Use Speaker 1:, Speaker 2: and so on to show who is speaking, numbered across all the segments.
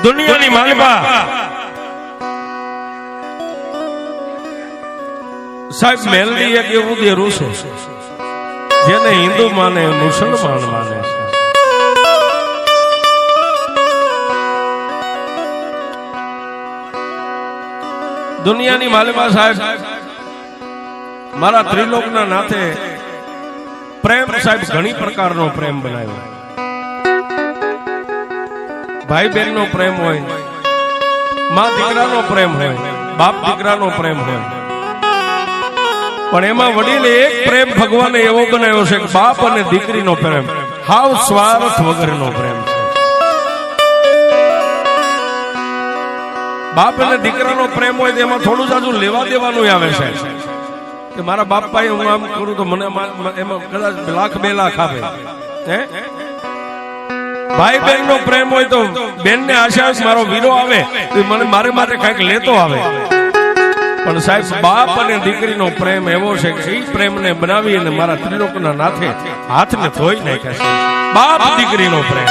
Speaker 1: દુનિયાની માલિકા સાહેબ મેલડી એક એવું દેરું છે જેને હિન્દુ માને મુસલમાન માને છે. દુનિયાની માલિકા સાહેબ મારા ત્રિલોકના નાથે પ્રેમ સાહેબ ઘણી પ્રકારનો પ્રેમ બનાવ્યો. ભાઈ બહેન નો પ્રેમ હોય, મા દીકરાનો પ્રેમ હોય, બાપ દીકરાનો પ્રેમ હોય, પણ એમાં વડીલે એક પ્રેમ ભગવાને એવો બનાવ્યો છે કે બાપ અને દીકરીનો પ્રેમ હાવ સ્વાર્થ વગરનો પ્રેમ છે. બાપ અને દીકરાનો પ્રેમ હોય તેમાં થોડું જાજુ લેવા દેવાનું આવે છે કે મારા બાપ ભાઈ હું આમ કરું તો મને એમાં કદાચ લાખ 2 લાખ આપે. ભાઈ બહેન નો પ્રેમ હોય તો બેન ને આશા મારો વીરો આવે તો મને મારે માટે કઈક લેતો આવે. પણ સાહેબ બાપ અને દીકરીનો પ્રેમ એવો છે કે એ પ્રેમને બનાવી અને મારા ત્રિલોકના નાથે હાથને ધોઈ નાખ્યા છે. બાપ દીકરીનો પ્રેમ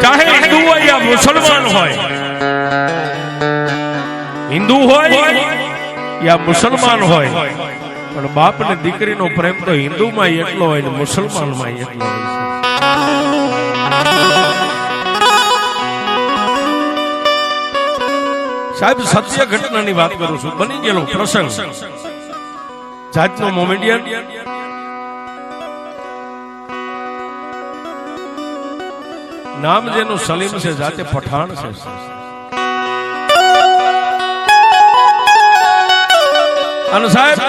Speaker 1: ચાહે હિન્દુ હોય યા મુસલમાન હોય, હિન્દુ હોય યા મુસલમાન હોય, પણ બાપ ને દીકરીનો પ્રેમ તો હિન્દુમાં એટલો હોય ને મુસલમાનમાં એટલો હોય છે. સાહેબ સત્ય ઘટનાની વાત કરું છું. બની ગયેલો પ્રસંગ જાતનો મોમેડિયન નામ જેનું સલીમ છે, જાતે પઠાણ છે. અને સાહેબ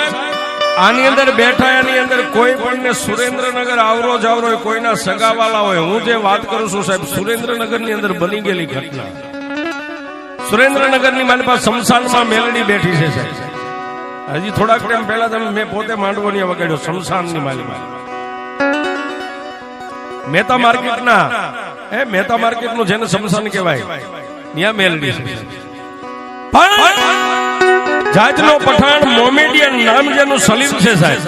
Speaker 1: આની અંદર બેઠા એની અંદર કોઈ પણ ને સુરેન્દ્રનગર આવરો જાવરો કોઈના સગાવાલા હોય. હું જે વાત કરું છું સાહેબ સુરેન્દ્રનગર ની અંદર બની ગયેલી ઘટના. સુરેન્દ્રનગર ની મારી પાસે શમશાનમાં મેલડી બેઠી છે સાહેબ. હજી થોડાક ટાઈમ પહેલા તમે મેં પોતે માંડવોની વગાડ્યો શમશાન ની માલિકા મહેતા માર્કેટના મહેતા માર્કેટ નું જેને શમશાન કહેવાય ત્યાં મેલડી છે. જાતનો પઠાણ મોમેડિયન નામ જેનું સલીમ છે સાહેબ,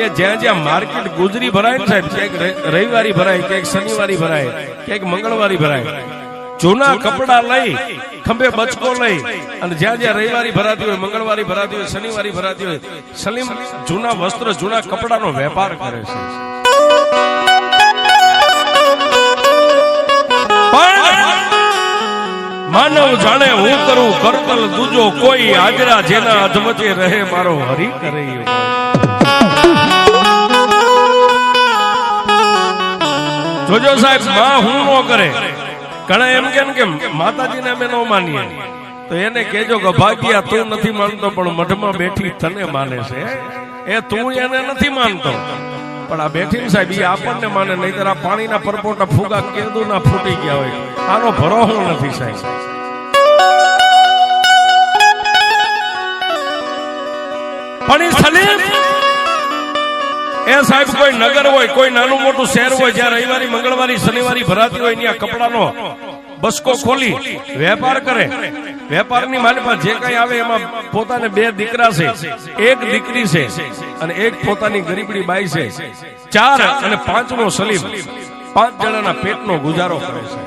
Speaker 1: એ જ્યાં જ્યાં માર્કેટ ગુજરી ભરાય ને સાહેબ, ક્યાંક રવિવારી ભરાય, ક્યાંક શનિવારી ભરાય, ક્યાંક મંગળવારી ભરાય, જૂના કપડા લઈ ખંભે બચકો લઈ અને જ્યાં જ્યાં રવિવારી ભરાતી હોય, મંગળવારી ભરાતી હોય, શનિવારી ભરાતી હોય, સલીમ જૂના વસ્ત્ર જૂના કપડાનો વેપાર કરે છે. માનવ જાણે હું કરું કરતલ દૂજો કોઈ, હાજરા જેના અધવચે રહે મારો હરી કરે. જોજો સાહેબ માં હું નો કરે. ઘણા એમ કે માતાજીને અમે નો માનીએ તો એને કેજો કે ભાગ્યા તું નથી માનતો પણ મઢમાં બેઠી તને માને છે. એ તું એને નથી માનતો પણ આ બેઠી સાહેબ એ આપણને માને. નહીતર આ પાણીના પરપોટા ફૂગા કેદુ ના ફૂટી ગયા હોય. આનો ભરોસો નથી સાહેબ. પણ સલીમ એ સાહેબ કોઈ નગર હોય, કોઈ નાનું મોટું શહેર હોય, જ્યાં રવિવારી મંગળવારી શનિવારી ભરાતી હોય ત્યાં કપડાનો બસકો ખોલી વેપાર કરે. વેપારની માલિકા જે કઈ આવે એમાં પોતાને 2 દીકરા છે, 1 દીકરી છે અને 1 પોતાની ગરીબડી બાઈ છે. 4 અને 5નો સલીમ 5 જણાના પેટનો ગુજારો કરે છે.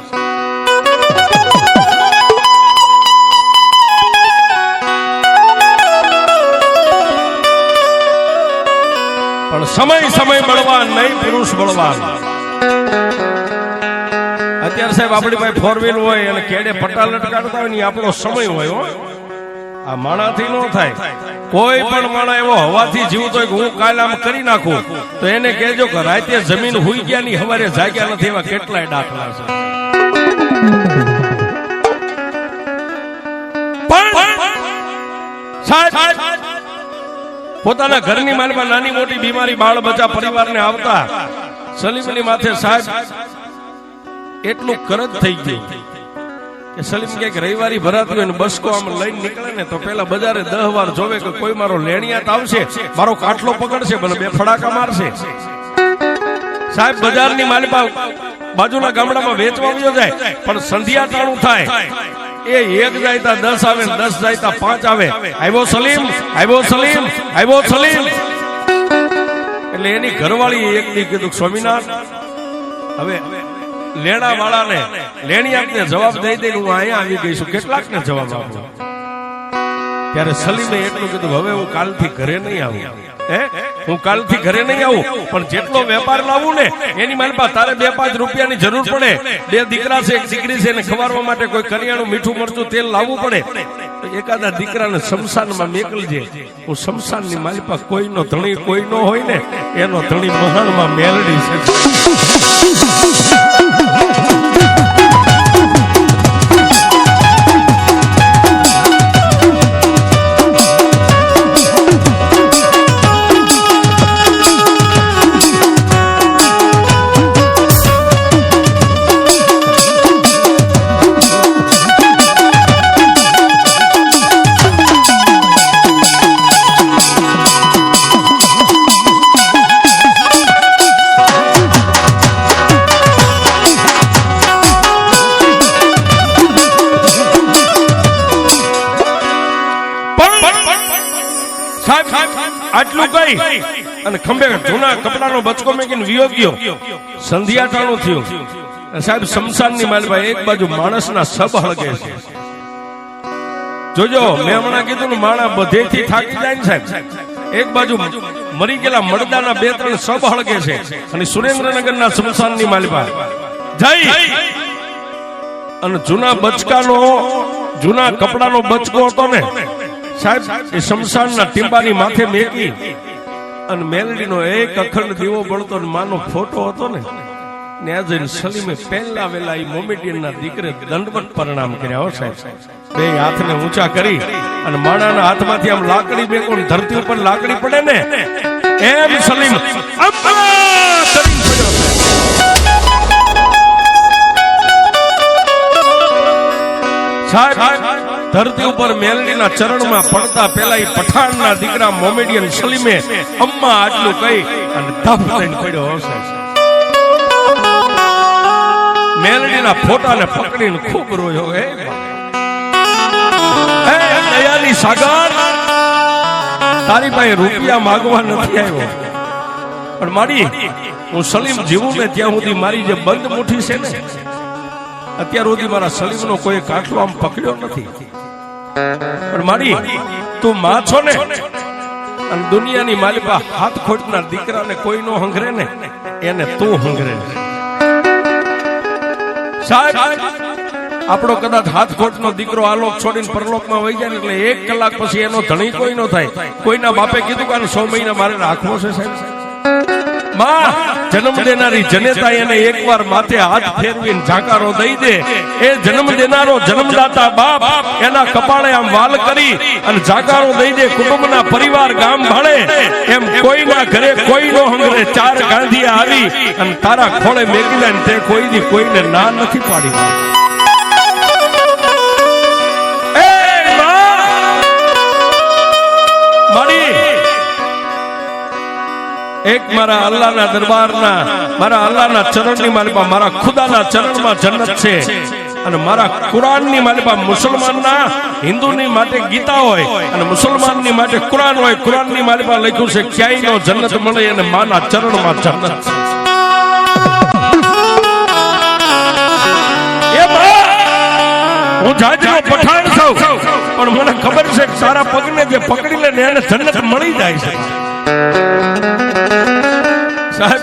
Speaker 1: પણ સમય બળવાન નહીં, પુરુષ બળવાન. અત્યારે સાહેબ આપણી પાસે 4 વ્હીલ હોય અને કેડે પટ્ટા લટકાડતા હોય ને આપણો સમય હોય. આ માણાથી ન થાય. કોઈ પણ માણા એવો હવાથી જીવતો હોય કે હું કાલે આમ કરી નાખું તો એને કહેજો કે રાતે જમીન હુઈ ગયા ની હવારે જાગ્યા નથી. એવા કેટલાય દાખલા છે. પોતાના ઘરની માલમાં નાની મોટી બીમારી બાળ બચ્ચા પરિવારને આવતા સલીમની માથે સાહેબ એટલું કરજ થઈ ગયું કે સલીમ ક્યાંક રવિવારી ભરાતી હોય ને બસકો આમ લઈને નીકળે ને તો પેલા બજારે 10 વાર જોવે કે કોઈ મારો લેણિયાત આવશે, મારો કાટલો પકડશે, ભલે 2 ફડાકા મારશે. સાહેબ બજારની માલિકા બાજુના ગામડામાં વેચવા આવ્યો જાય પણ સંધ્યા ટાણું થાય એ એક જાય તા 10 આવે, 10 જાય તા 5 આવે. આવ્યો સલીમ, આવ્યો સલીમ, આવ્યો સલીમ. એટલે એની ઘરવાળી એક દી કીધું સ્વામિનાથ હવે લેણા વાળાને લેણિયાને જવાબ દઈ દઈને હું અહીંયા આવી ગઈ છું, કેટલાક ને જવાબ આપું. ત્યારે સલીમે એટલું કીધું હવે હું કાલથી ઘરે નહીં આવું, હું કાલથી ઘરે નહીં આવું, પણ જેટલો વેપાર લાવું ને એની મારી પાસે તારે 2-5 રૂપિયાની જરૂર પડે. 2 દીકરા છે, 1 દીકરી છે, એને ખવારવા માટે કોઈ કરિયાણું, મીઠું, મરચું, તેલ લાવવું પડે. એકાદા દીકરાને શમશાનમાં મેકલજે. હું શમશાનની મારી પાસે કોઈનો ધણી કોઈ નો હોય ને એનો ધણી મહાણમાં મેલડી છે. આટલું કઈ અને ખંભે જૂના કપડાનો બચકો મેકીને વિયો ગયો. સંધ્યાટાણું થયું. સાહેબ શમશાનની માલભાઈ એક બાજુ માણસના સબ હળગે છે. જોજો મેં હમણાં કીધું ને માણા બધેથી થાકી જાય ને સાહેબ. એક બાજુ મરી ગયેલા મરદાના 2-3 સબ હળગે છે અને સુરેન્દ્રનગરના શમશાનની માલભાઈ જઈ અને જૂના બચકાનો જૂના કપડાનો બચકો હતો ને સાહેબ એ શમશાનના ટીંબાની માથે મેકી અને મેલડીનો એક અખંડ દીવો બળતો માનો ફોટો હતો ને ત્યાં જઈને સલીમે પહેલા વેલા એ મોમેડિયનના દીકરે દંડવત પ્રણામ કર્યા. હો સાહેબ, 2 હાથને ઊંચા કરી અને માણાના હાથમાંથી આમ લાકડી મેકો ને ધરતી ઉપર લાકડી પડે ને એમ સલીમ સાહેબ ધરતી ઉપર મેલડીના ચરણમાં પડતા પેલા એ પઠાણના દીકરા મોમેડિયન સલીમે અમ્મા આટલું કહી અને ધપ થઈને પડ્યો. હશે મેલડીના ફોટાને પકડીને ખૂબ રોયો. દયાની સાગર તારી પાસે રૂપિયા માંગવા નથી આવ્યો, પણ મારી હું સલીમ જીવું ને ત્યાં સુધી મારી જે બંધ મુઠ્ઠી છે ને અત્યાર સુધી મારા સલીમનો કોઈ કાટલો આમ પકડ્યો નથી. પણ મારી તું માં છો ને અને દુનિયાની માલિકા હાથ ખોટના દીકરાને કોઈ નો હંગરે ને એને તું હંગરે. સાહેબ આપણો કદાચ હાથ ખોટનો દીકરો આલોક છોડીને પરલોકમાં વહી જાય એટલે 1 કલાક પછી એનો ધણી કોઈ નો થાય. કોઈના બાપે કીધું કે 100 મહિના મારે રાખવો છે સાહેબ. માં જન્મ દેનારી જનેતા એને એકવાર માથે હાથ ફેરવીને ઝાકારો દઈ દે. એ જન્મ દેનારો જન્મદાતા બાપ એના કપાળે આમ વાલ કરી અને ઝાકારો દઈ દે. કુટુંબના પરિવાર ગામ ભાળે એમ કોઈના ઘરે કોઈનો હંગરે 4 ગાંધિયા આવી અને તારા ખોળે મેકી દે તે કોઈ દી કોઈને ના નથી પાડી. એક મારા અલ્લાહના દરબારના મારા અલ્લાહના ચરણની માલિકા મારા ખુદાના ચરણમાં જન્નત છે અને મારા કુરાનની માલિકા મુસલમાનના હિન્દુની માટે ગીતા હોય અને મુસલમાનની માટે કુરાન હોય. કુરાનની માલિકા લખ્યું છે ક્યાંય નો જન્નત મળે અને માના ચરણમાં જન્નત છે. હું જાજનો પઠાણ છું પણ મને ખબર છે કે સારા પગને જે પકડી લે ને એને જન્નત મળી જાય છે. સાહેબ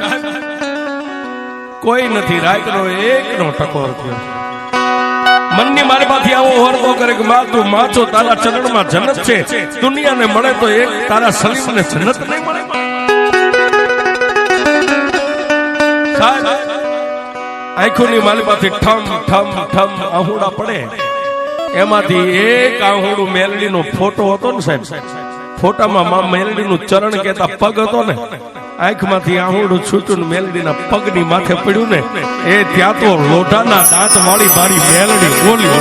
Speaker 1: કોઈ નથી રાતનો એકનો ટકોર થયો. મનની મારી પાથી આવો હરતો કરે કે માં તું માં છો, તારા ચરણમાં જન્નત છે. દુનિયાને મળે તો એક તારા સલીમને જન્નત નહીં મળે. સાહેબ આંખોની મારી પાથી ઠમ ઠમ ઠમ આહુડા પડે. એમાંથી એક આહુડું મેલડીનો ફોટો હતો ને સાહેબ. ફોટામાં માં મેલડીનું ચરણ કહેતા પગ હતો ને આંખમાંથી આહુડું છૂટું મેલડીના પગની માથે પડ્યું ને એ ત્યાં તો લોઢાના દાંત વાળી મારી મેલડી બોલી.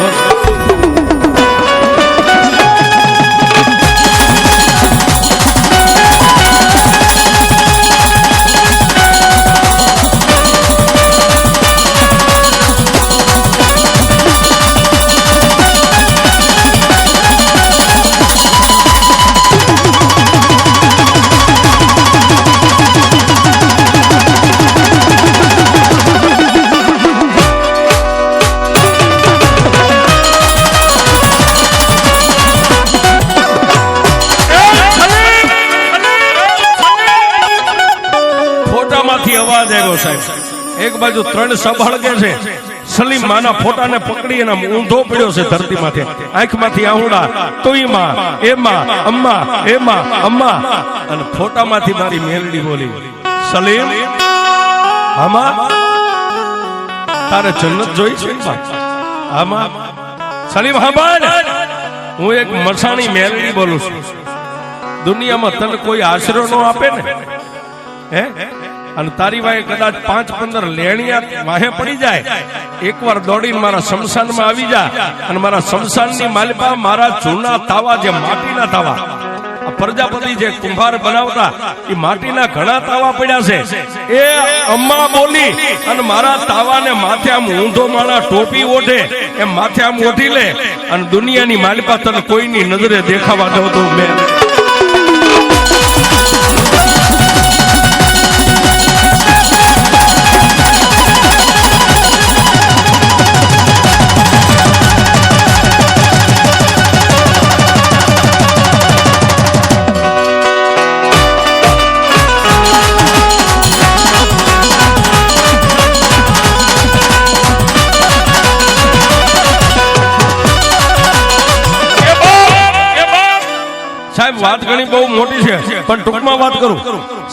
Speaker 1: સાહેબ. એક બાજુ 3 સબ હળગે છે. સલીમ માના ફોટાને પકડી અને ઊંધો પડ્યો છે ધરતીમાંથી. આંખમાંથી આહુડા, તોઈમાં, એમાં, અમ્મા, એમાં, અમ્મા. અને ફોટામાંથી મારી મેલડી બોલી, સલીમ, આમાં તારે જન્નત જોઈ છે? આમાં સલીમ, હા, હું એક મસાણી મેલડી બોલું છું. દુનિયામાં તને કોઈ આશરો ન આપે ને, હે, અને તારી વાય કદાચ 5-15 લેણિયા વાહે પડી જાય, એકવાર દોડીને મારા શમશાનમાં આવી જા અને મારા શમશાનની માલિપા મારા જૂના તાવા, જે માટીના તાવા, આ પ્રજાપતિ જે કુંભાર બનાવતા એ માટીના ઘણા તાવા પડ્યા છે, એ અમ્મા બોલી અને મારા તાવાને માથે આમ ઊંધો માણા ટોપી ઓઢે એમ માથે આમ ઓઢી લે અને દુનિયાની માલિપા તને કોઈની નજરે દેખાવા દઉં તો મેં. સાહેબ વાત ઘણી બહુ મોટી છે પણ ટૂંકમાં વાત કરું.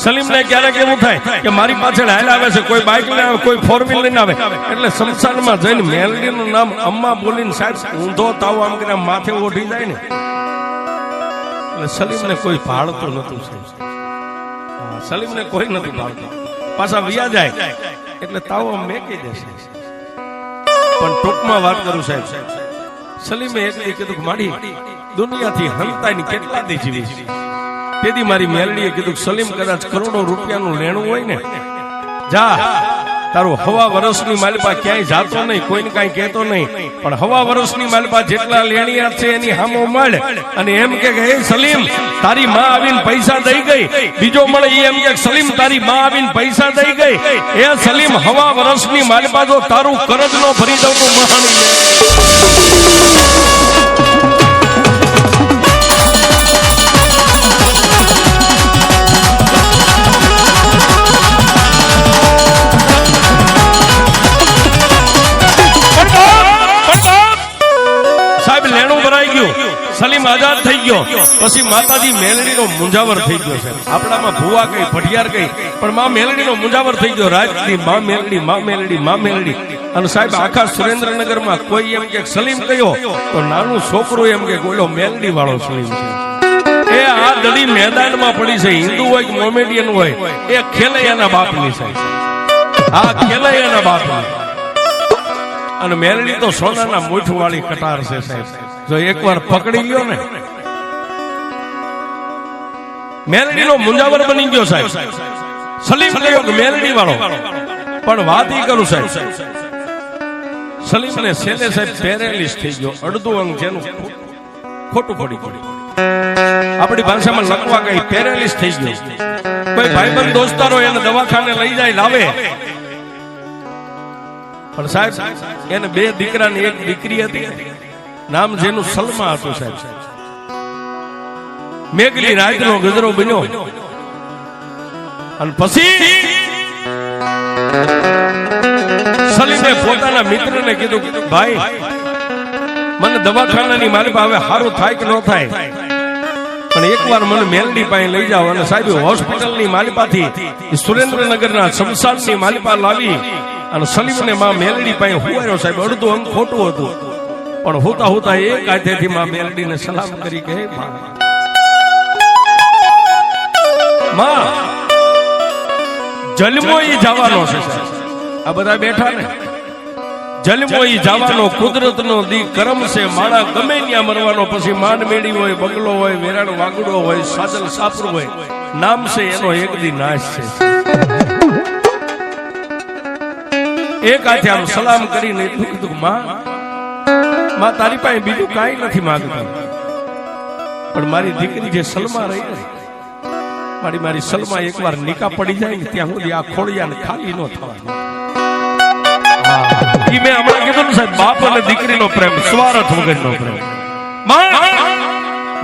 Speaker 1: સલીમને ક્યારેક એવું થાય કે મારી પાછળ હાલ આવે છે, કોઈ બાઇક લઈને આવે, કોઈ 4 વ્હીલ લઈને આવે, એટલે શમશાનમાં જઈને મેલડીનું નામ અમ્મા બોલીને સાહેબ ઊંધો તાવ આમ કરીને માથે ઓઢી જાય ને, એટલે સલીમને કોઈ ભાળતું નતું. સલીમને કોઈ નથી ભાળતું. પાછા વિયા જાય એટલે તાવ આમ મેકી દેશે. પણ ટૂંકમાં વાત કરું સાહેબ, સલીમે એક દી કીધું, માડી દુનિયાથી હંતાની કેટલા દી જીવી. તેથી મારી મેલડીએ કીધું, સલીમ કદાચ કરોડો રૂપિયાનું લેણું હોય ને, જા તારું 1.5 વર્ષની માલિપા ક્યાંય જાતો નહીં, કોઈને કાંઈ કહેતો નહીં, પણ 1.5 વર્ષની માલિપા જેટલા લેણિયા છે એની હામો મળે અને એમ કે હે સલીમ, તારી માં આવીને પૈસા દઈ ગઈ. બીજો મળે એ એમ કે સલીમ, તારી માં આવીને પૈસા દઈ ગઈ. એ સલીમ, 1.5 વર્ષની માલિપા જો તારું કરજ નો ભરી દઉં તો મહાણી. સલીમ આઝાદ થઈ ગયો પછી માતાજી મેલડીનો મુંજાવર થઈ ગયો છે. આપણામાં ભુવા કઈ, ભટિયાર કઈ, પણ માં મેલડીનો મુંજાવર થઈ ગયો. રાજની માં મેલડી, માં મેલડી, માં મેલડી. અને સાહેબ આખા સુરેન્દ્રનગરમાં કોઈ એમ કે સલીમ કયો તો નાનું છોકરું એમ કે બોલો મેલડી વાળો સલીમ છે. એ આ દડી મેદાનમાં પડી છે. હિન્દુ હોય કે મોમેડિયન હોય, એ ખેલૈયાના બાપની છે. આ ખેલૈયાના બાપની. અને મેલડી તો સોનાના મૂઠ વાળી કટાર છે સાહેબ. જો એકવાર પકડી ગયો ને, મેલડીનો મુંજાવર બની ગયો સાહેબ. સલીમ કયો કે મેલડી વાળો. પણ વાત ઈ કરું સાહેબ, સલીમને છેલ્લે સાહેબ પેરેલિસ થઈ ગયો. અડધું અંગ જેનું ખોટું પડી ગયું. આપણી ભાષામાં લખવા ગઈ પેરેલિસ થઈ ગયો. કોઈ ભાઈબંધ દોસ્તારો એને દવાખાને લઈ જાય, લાવે. પણ સાહેબ એને 2 દીકરા ને 1 દીકરી હતી, નામ જેનું સલમા હતું સાહેબ. મેઘલી રાતનો ગજરો બન્યો. અને પછી સલીમે પોતાના મિત્રને કીધું, ભાઈ મને દવાખાનાની મારી પાસે સારું થાય કે ન થાય, પણ એકવાર મને મેલડી પાસે લઈ જાઓ. અને સાહેબ હોસ્પિટલની માલિપાથી સુરેન્દ્રનગરના શમશાનની માલિપા લાવી અને સલીમને માં મેલડી પાસે હુવાયો સાહેબ. અડધું અંગ ખોટું હતું, પણ હોતા હોતા એક હાથેથી માં મેલડીને સલામ કરી કે માં જન્મો ઈ જવાનો છે. આ બધા બેઠા ને, જન્મો ઈ જવાનો, કુદરતનો દી કરમ છે. માણા ગમે ત્યાં મરવાનો. પછી માંડ મેળી હોય, બંગલો હોય, વેરાણ વાગડો હોય, સાજલ સાપરું હોય, નામ છે એનો એક દી નાશ છે. એક હાથે આમ સલામ કરીને એટલું કીધું, માં તારી પાસે બીજું કાંઈ નથી માંગતા, પણ મારી દીકરી જે સલમા રહી ને, મારી સલમા એકવાર નિકા પડી જાય ને ત્યાં સુધી આ ખોડિયાને ખાલી ન થવાનું. ઈ મેં હમણાં કીધું ને સાહેબ, બાપ અને દીકરીનો પ્રેમ, સ્વાર્થ વગરનો પ્રેમ.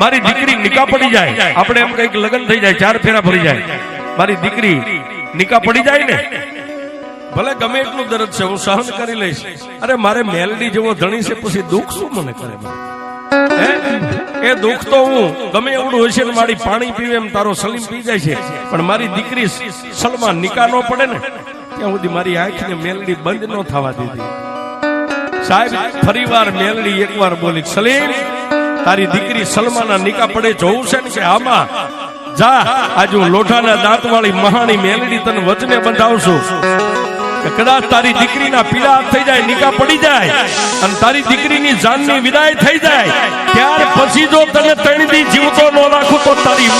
Speaker 1: મારી દીકરી નિકા પડી જાય, આપણે એમ કઈક લગ્ન થઈ જાય, 4 ફેરા ભરી જાય, મારી દીકરી નિકા પડી જાય ને ભલે ગમે એટલું દર્દ છે હું સહન કરી લઈશ. અરે મારે મેલડી જેવો ધણી છે પછી દુઃખ શું મને કરે? એ દુઃખ તો હું ગમે એવડું હશે ને મારી પાણી પીવે એમ તારો સલીમ પી જાય છે, પણ મારી દીકરી સલમા નિકાહ ન પડે ને ત્યાં સુધી મારી આંખને મેલડી બંધ ન થવા દીધી. સાહેબ ફરીવાર મેલડી એકવાર બોલી, સલીમ તારી દીકરી સલમાના નિકાહ પડે જોવું છે ને કે આમાં જા, આજે હું લોઢાના દાંત વાળી મહાણી મેલડી તને વચને બંધાવશું કે કદાચ તારી દીકરીના પીડા થઈ જાય, નિકાહ પડી જાય અને તારી દીકરીની જાનની વિદાય થઈ જાય, ત્યાર પછી જો તને 3 દી જીવતો ન રાખું તો તારી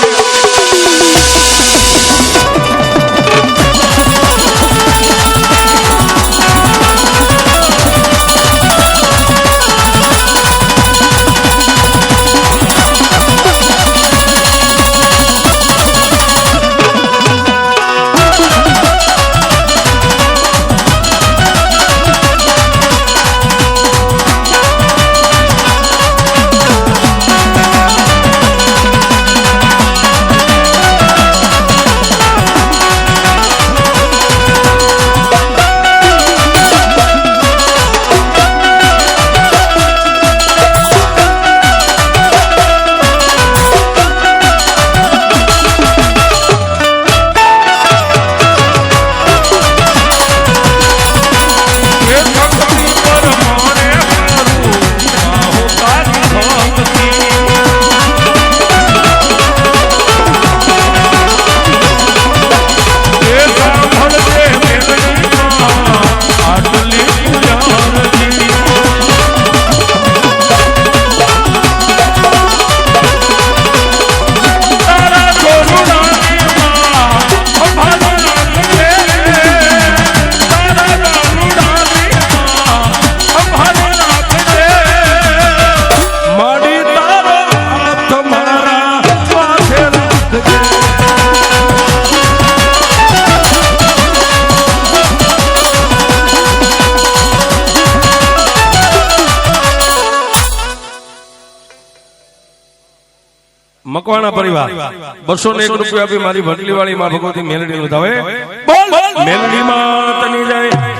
Speaker 1: મકવાણા પરિવાર 201 રૂપિયા આપી મારી ભટલી વાળી માં ભગવતી મેલડી નું ધાવે. બોલ મેલડી માં તની જાય.